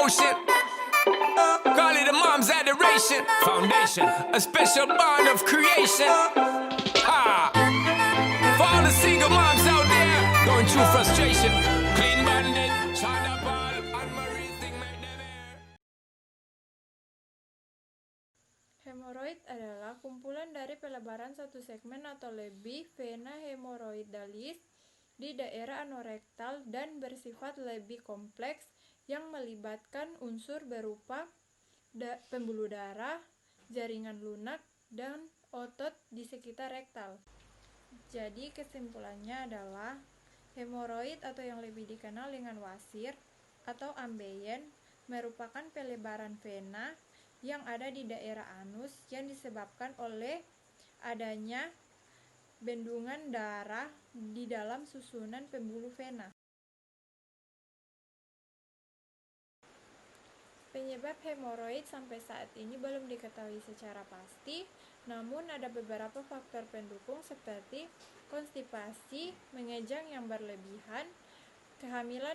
emotion. Call it a mom's adoration. Foundation, a special bond of creation. Ha! For all the single moms out there going through frustration. Clean bandit, China ball, and Marie thing make them air. Hemoroid adalah kumpulan dari pelebaran satu segmen atau lebih vena hemoroidalis di daerah anorektal dan bersifat lebih kompleks yang melibatkan unsur berupa pembuluh darah, jaringan lunak, dan otot di sekitar rektal. Jadi kesimpulannya adalah hemoroid atau yang lebih dikenal dengan wasir atau ambeien merupakan pelebaran vena yang ada di daerah anus yang disebabkan oleh adanya bendungan darah di dalam susunan pembuluh vena. Penyebab hemoroid sampai saat ini belum diketahui secara pasti, namun ada beberapa faktor pendukung seperti konstipasi, mengejang yang berlebihan, kehamilan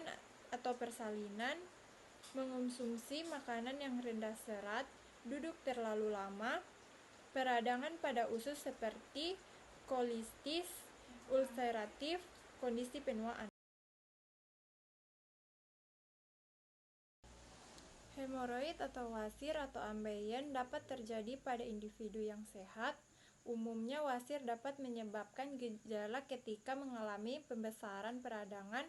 atau persalinan, mengonsumsi makanan yang rendah serat, duduk terlalu lama, peradangan pada usus seperti kolistis ulceratif, kondisi penuaan. Hemoroid atau wasir atau ambeien dapat terjadi pada individu yang sehat. Umumnya wasir dapat menyebabkan gejala ketika mengalami pembesaran peradangan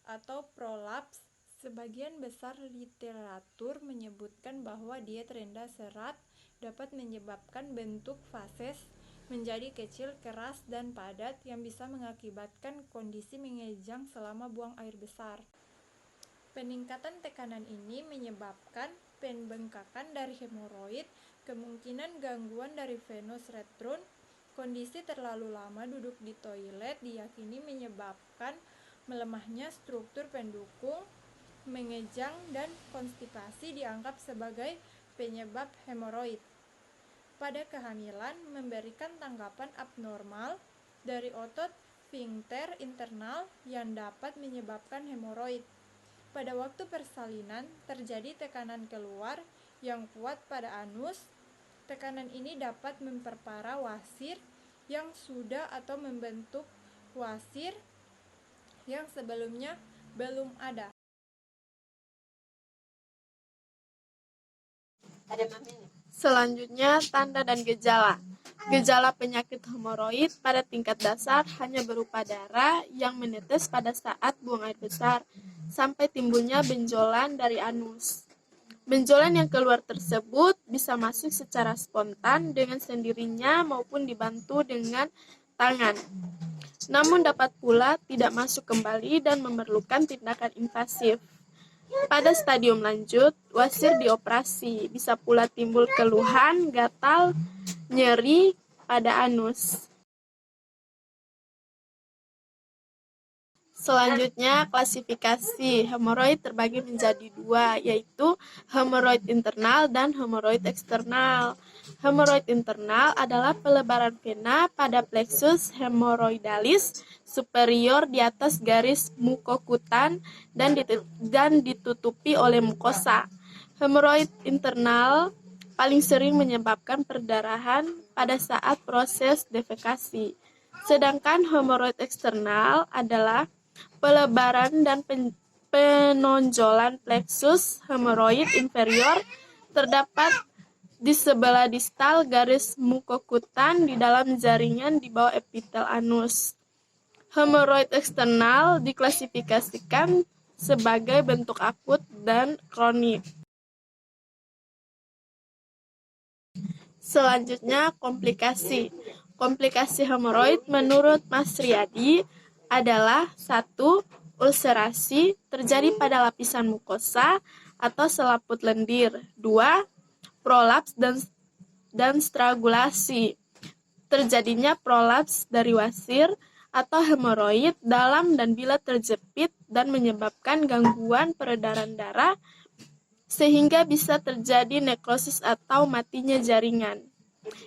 atau prolaps. Sebagian besar literatur menyebutkan bahwa diet rendah serat dapat menyebabkan bentuk fases menjadi kecil, keras, dan padat yang bisa mengakibatkan kondisi mengejang selama buang air besar. Peningkatan tekanan ini menyebabkan pembengkakan dari hemoroid, kemungkinan gangguan dari venous return, kondisi terlalu lama duduk di toilet diyakini menyebabkan melemahnya struktur pendukung, mengejang, dan konstipasi dianggap sebagai penyebab hemoroid. Pada kehamilan, memberikan tanggapan abnormal dari otot sphincter internal yang dapat menyebabkan hemoroid. Pada waktu persalinan, terjadi tekanan keluar yang kuat pada anus. Tekanan ini dapat memperparah wasir yang sudah atau membentuk wasir yang sebelumnya belum ada. Selanjutnya, tanda dan gejala. Gejala penyakit hemoroid pada tingkat dasar hanya berupa darah yang menetes pada saat buang air besar, sampai timbulnya benjolan dari anus. Benjolan yang keluar tersebut bisa masuk secara spontan dengan sendirinya maupun dibantu dengan tangan. Namun dapat pula tidak masuk kembali dan memerlukan tindakan invasif. Pada stadium lanjut, wasir dioperasi. Bisa pula timbul keluhan, gatal, nyeri pada anus. Selanjutnya, klasifikasi hemoroid terbagi menjadi dua, yaitu hemoroid internal dan hemoroid eksternal. Hemoroid internal adalah pelebaran vena pada plexus hemoroidalis superior di atas garis mukokutan dan ditutupi oleh mukosa. Hemoroid internal paling sering menyebabkan perdarahan pada saat proses defekasi. Sedangkan hemoroid eksternal adalah pelebaran dan penonjolan plexus hemoroid inferior terdapat di sebelah distal garis mukokutan di dalam jaringan di bawah epitel anus. Hemoroid eksternal diklasifikasikan sebagai bentuk akut dan kronik. Selanjutnya, komplikasi. Komplikasi hemoroid menurut Mas Riyadi adalah 1. Ulserasi terjadi pada lapisan mukosa atau selaput lendir. 2. Prolaps dan strangulasi. Terjadinya prolaps dari wasir atau hemoroid dalam dan bila terjepit dan menyebabkan gangguan peredaran darah sehingga bisa terjadi nekrosis atau matinya jaringan.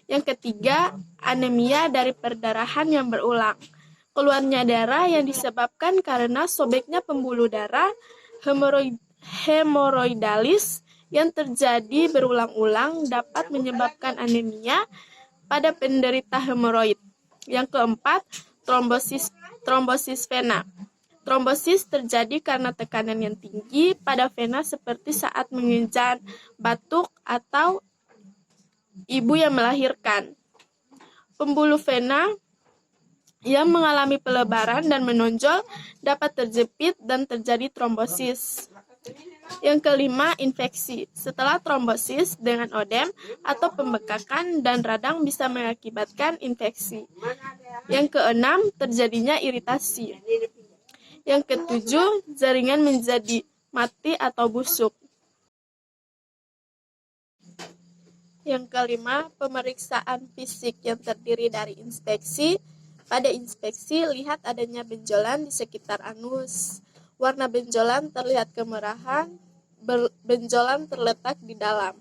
Yang ketiga, anemia dari perdarahan yang berulang. Keluarnya darah yang disebabkan karena sobeknya pembuluh darah, hemoroidalis yang terjadi berulang-ulang dapat menyebabkan anemia pada penderita hemoroid. Yang keempat, trombosis vena. Trombosis terjadi karena tekanan yang tinggi pada vena seperti saat mengejan, batuk, atau ibu yang melahirkan. Pembuluh vena yang mengalami pelebaran dan menonjol dapat terjepit dan terjadi trombosis. Yang kelima, infeksi. Setelah trombosis dengan odem atau pembekakan dan radang bisa mengakibatkan infeksi. Yang keenam, terjadinya iritasi. Yang ketujuh, jaringan menjadi mati atau busuk. Yang kelima, pemeriksaan fisik yang terdiri dari inspeksi. Pada inspeksi, lihat adanya benjolan di sekitar anus. Warna benjolan terlihat kemerahan, benjolan terletak di dalam.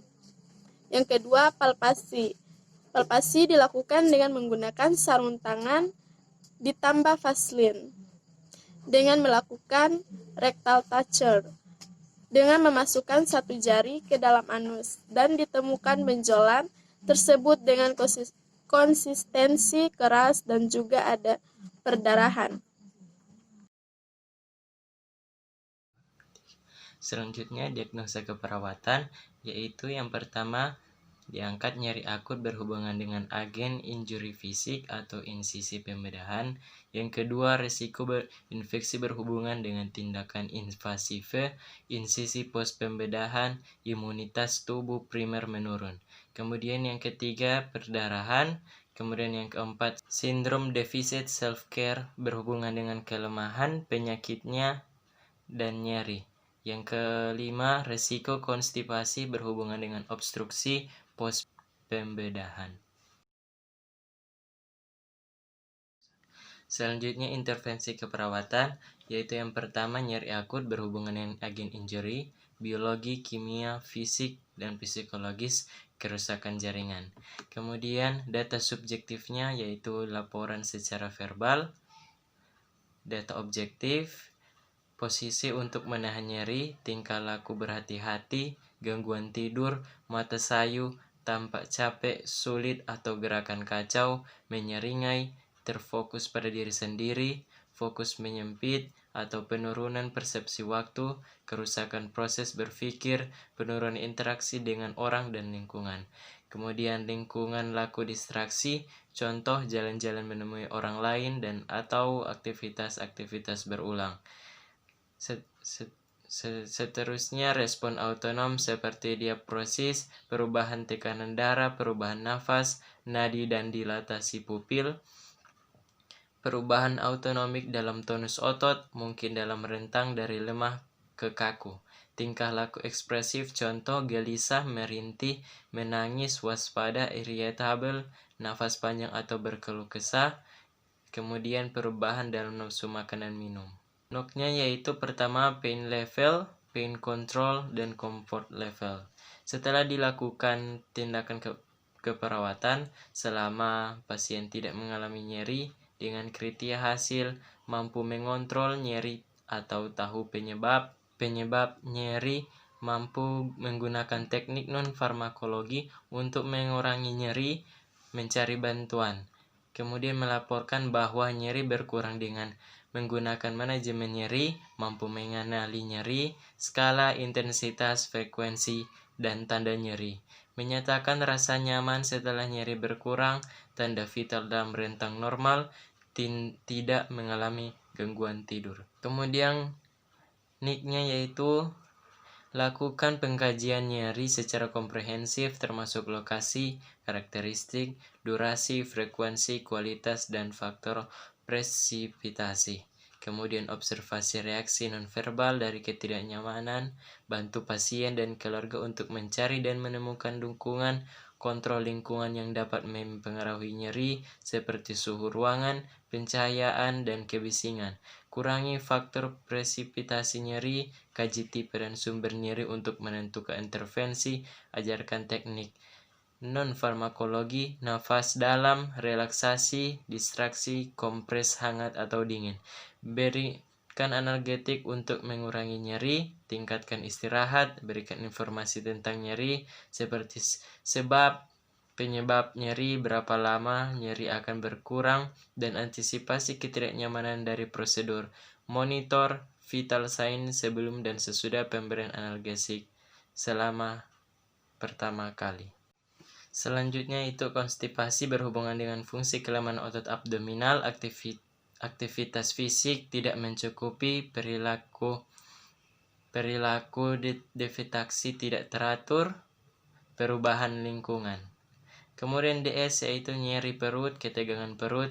Yang kedua, palpasi. Palpasi dilakukan dengan menggunakan sarung tangan ditambah vaselin. Dengan melakukan rectal toucher, dengan memasukkan satu jari ke dalam anus dan ditemukan benjolan tersebut dengan konsistensi keras dan juga ada perdarahan. Selanjutnya, diagnosa keperawatan, yaitu yang pertama, diangkat nyeri akut berhubungan dengan agen injury fisik atau insisi pembedahan. Yang kedua, risiko infeksi berhubungan dengan tindakan invasif, insisi pos pembedahan, imunitas tubuh primer menurun. Kemudian yang ketiga, perdarahan. Kemudian yang keempat, sindrom defisit self-care berhubungan dengan kelemahan, penyakitnya, dan nyeri. Yang kelima, resiko konstipasi berhubungan dengan obstruksi pos pembedahan. Selanjutnya, intervensi keperawatan, yaitu yang pertama, nyeri akut berhubungan dengan agen injury, biologi, kimia, fisik, dan psikologis, kerusakan jaringan. Kemudian, data subjektifnya, yaitu laporan secara verbal, data objektif, posisi untuk menahan nyeri, tingkah laku berhati-hati, gangguan tidur, mata sayu, tampak capek, sulit atau gerakan kacau, menyeringai, terfokus pada diri sendiri, fokus menyempit, atau penurunan persepsi waktu, kerusakan proses berpikir, penurunan interaksi dengan orang dan lingkungan. Kemudian lingkungan laku distraksi, contoh jalan-jalan menemui orang lain dan atau aktivitas-aktivitas berulang. Seterusnya, respon autonom seperti diaprosis, perubahan tekanan darah, perubahan nafas, nadi dan dilatasi pupil, perubahan autonomik dalam tonus otot, mungkin dalam rentang dari lemah ke kaku. Tingkah laku ekspresif, contoh gelisah, merintih, menangis, waspada, irritable, nafas panjang atau berkeluh kesah. Kemudian perubahan dalam nafsu makan dan minum. Noknya yaitu pertama, pain level, pain control, dan comfort level. Setelah dilakukan tindakan keperawatan, selama pasien tidak mengalami nyeri, dengan kriteria hasil mampu mengontrol nyeri atau tahu penyebab nyeri, mampu menggunakan teknik non-farmakologi untuk mengurangi nyeri, mencari bantuan. Kemudian melaporkan bahwa nyeri berkurang dengan menggunakan manajemen nyeri, mampu mengenali nyeri, skala intensitas, frekuensi, dan tanda nyeri. Menyatakan rasa nyaman setelah nyeri berkurang, tanda vital dalam rentang normal, tidak mengalami gangguan tidur. Kemudian NIC-nya yaitu lakukan pengkajian nyeri secara komprehensif termasuk lokasi, karakteristik, durasi, frekuensi, kualitas, dan faktor presipitasi. Kemudian observasi reaksi nonverbal dari ketidaknyamanan, bantu pasien dan keluarga untuk mencari dan menemukan dukungan, kontrol lingkungan yang dapat mempengaruhi nyeri seperti suhu ruangan, pencahayaan, dan kebisingan. Kurangi faktor presipitasi nyeri, kaji tipe dan sumber nyeri untuk menentukan intervensi, ajarkan teknik non-farmakologi, nafas dalam, relaksasi, distraksi, kompres hangat atau dingin. Beri Gunakan analgetik untuk mengurangi nyeri, tingkatkan istirahat, berikan informasi tentang nyeri seperti penyebab nyeri, berapa lama nyeri akan berkurang, dan antisipasi ketidaknyamanan dari prosedur. Monitor vital sign sebelum dan sesudah pemberian analgesik selama pertama kali. Selanjutnya itu konstipasi berhubungan dengan fungsi kelemahan otot abdominal, aktivitas fisik tidak mencukupi, perilaku defeksi tidak teratur, perubahan lingkungan. Kemudian DS yaitu nyeri perut, ketegangan perut,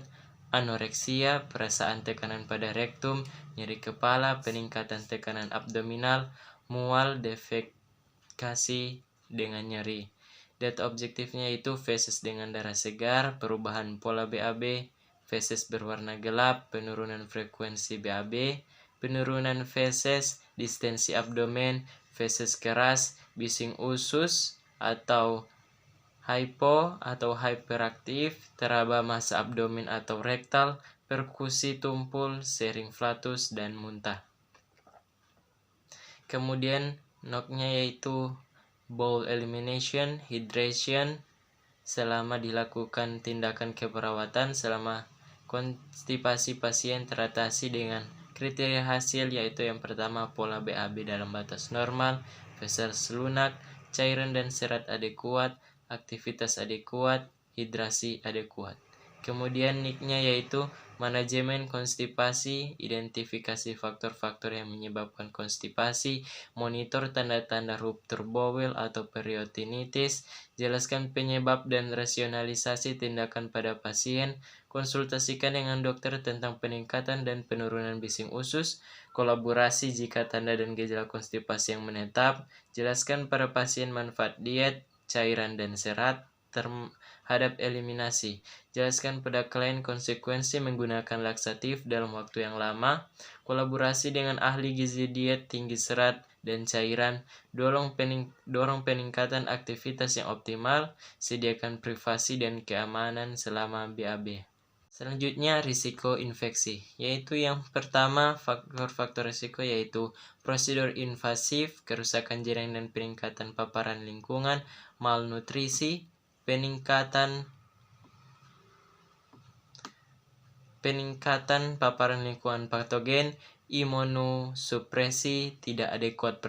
anoreksia, perasaan tekanan pada rektum, nyeri kepala, peningkatan tekanan abdominal, mual, defekasi dengan nyeri. Data objektifnya itu feses dengan darah segar, perubahan pola BAB, feses berwarna gelap, penurunan frekuensi BAB, penurunan feses, distensi abdomen, feses keras, bising usus atau hypo atau hyperaktif, teraba massa abdomen atau rektal, perkusi tumpul, sering flatus, dan muntah. Kemudian NOC-nya yaitu bowel elimination, hydration, selama dilakukan tindakan keperawatan, selama konstipasi pasien teratasi dengan kriteria hasil yaitu yang pertama pola BAB dalam batas normal, feses lunak, cairan dan serat adekuat, aktivitas adekuat, hidrasi adekuat. Kemudian NIC-nya yaitu manajemen konstipasi, identifikasi faktor-faktor yang menyebabkan konstipasi, monitor tanda-tanda ruptur bowel atau periotinitis, jelaskan penyebab dan rasionalisasi tindakan pada pasien, konsultasikan dengan dokter tentang peningkatan dan penurunan bising usus, kolaborasi jika tanda dan gejala konstipasi yang menetap, jelaskan pada pasien manfaat diet, cairan dan serat, terhadap eliminasi. Jelaskan pada klien konsekuensi menggunakan laksatif dalam waktu yang lama. Kolaborasi dengan ahli gizi diet tinggi serat dan cairan. Dorong peningkatan aktivitas yang optimal. Sediakan privasi dan keamanan selama BAB. Selanjutnya risiko infeksi, yaitu yang pertama faktor-faktor risiko yaitu prosedur invasif, kerusakan jaringan dan peningkatan paparan lingkungan, malnutrisi, peningkatan paparan lingkungan patogen, imunosupresi, tidak adekuat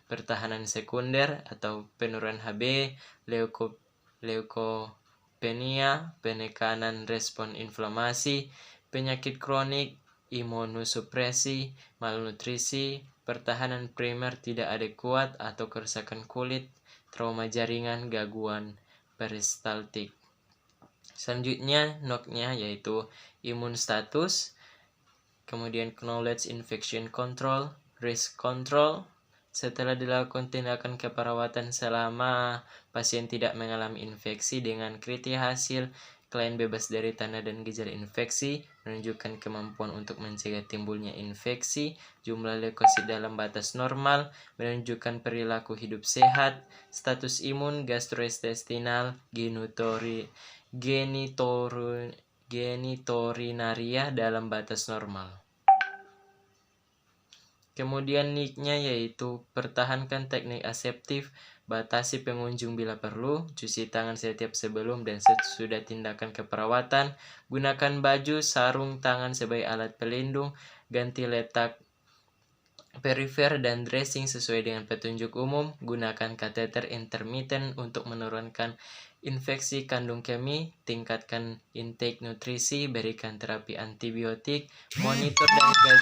pertahanan sekunder atau penurunan HB, leukopenia, penekanan respon inflamasi, penyakit kronik, imunosupresi, malnutrisi, pertahanan primer tidak adekuat atau kerusakan kulit, trauma jaringan, gangguan peristaltik. Selanjutnya NOC-nya yaitu imun status, kemudian knowledge infection control, risk control. Setelah dilakukan tindakan keperawatan selama pasien tidak mengalami infeksi dengan kriteria hasil, klien bebas dari tanda dan gejala infeksi, menunjukkan kemampuan untuk mencegah timbulnya infeksi, jumlah leukosit dalam batas normal, menunjukkan perilaku hidup sehat, status imun gastrointestinal, genitourinaria dalam batas normal. Kemudian NIC-nya yaitu pertahankan teknik aseptif, batasi pengunjung bila perlu, cuci tangan setiap sebelum dan sesudah tindakan keperawatan, gunakan baju, sarung tangan sebagai alat pelindung, ganti letak perifer dan dressing sesuai dengan petunjuk umum, gunakan kateter intermittent untuk menurunkan infeksi kandung kemih, tingkatkan intake nutrisi, berikan terapi antibiotik, monitor dan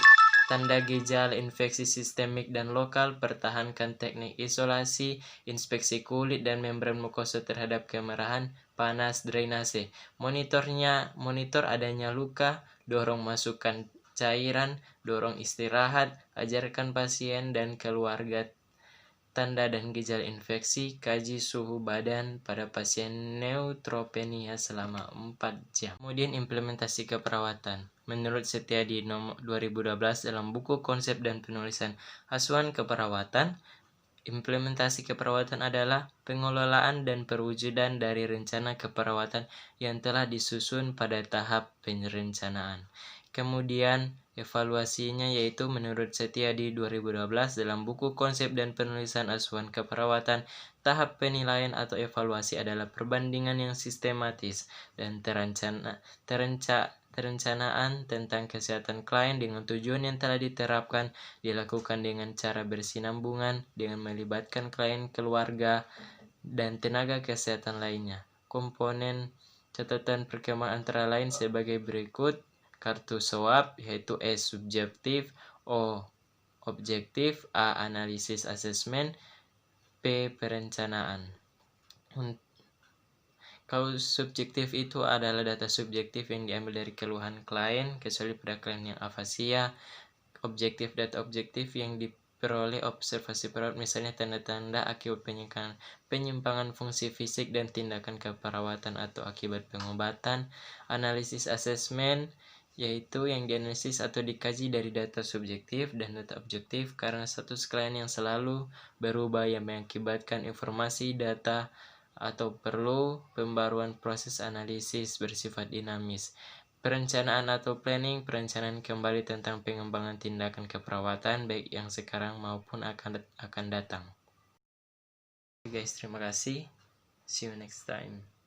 tanda gejala infeksi sistemik dan lokal, pertahankan teknik isolasi, inspeksi kulit dan membran mukosa terhadap kemerahan, panas, drainase. Monitor adanya luka, dorong masukkan cairan, dorong istirahat, ajarkan pasien dan keluarga tanda dan gejala infeksi, kaji suhu badan pada pasien neutropenia selama 4 jam. Kemudian implementasi keperawatan. Menurut Setiadi nomor 2012 dalam buku Konsep dan Penulisan Asuhan Keperawatan, implementasi keperawatan adalah pengelolaan dan perwujudan dari rencana keperawatan yang telah disusun pada tahap perencanaan. Kemudian evaluasinya yaitu menurut Setiadi 2012 dalam buku Konsep dan Penulisan Asuhan Keperawatan, tahap penilaian atau evaluasi adalah perbandingan yang sistematis dan perencanaan tentang kesehatan klien dengan tujuan yang telah diterapkan, dilakukan dengan cara bersinambungan dengan melibatkan klien, keluarga, dan tenaga kesehatan lainnya. Komponen catatan perkembangan antara lain sebagai berikut: kartu SWOT, yaitu E subjektif, O objektif, A analisis asesmen, P perencanaan. Kalau subjektif itu adalah data subjektif yang diambil dari keluhan klien, kecuali pada klien yang afasia. Objektif, data objektif yang diperoleh observasi perawat, misalnya tanda-tanda akibat penyimpangan fungsi fisik dan tindakan keperawatan atau akibat pengobatan. Analisis asesmen yaitu yang dianalisis atau dikaji dari data subjektif dan data objektif karena status klien yang selalu berubah yang mengakibatkan informasi data atau perlu pembaruan. Proses analisis bersifat dinamis. Perencanaan atau planning, perencanaan kembali tentang pengembangan tindakan keperawatan baik yang sekarang maupun akan datang. Guys, terima kasih. See you next time.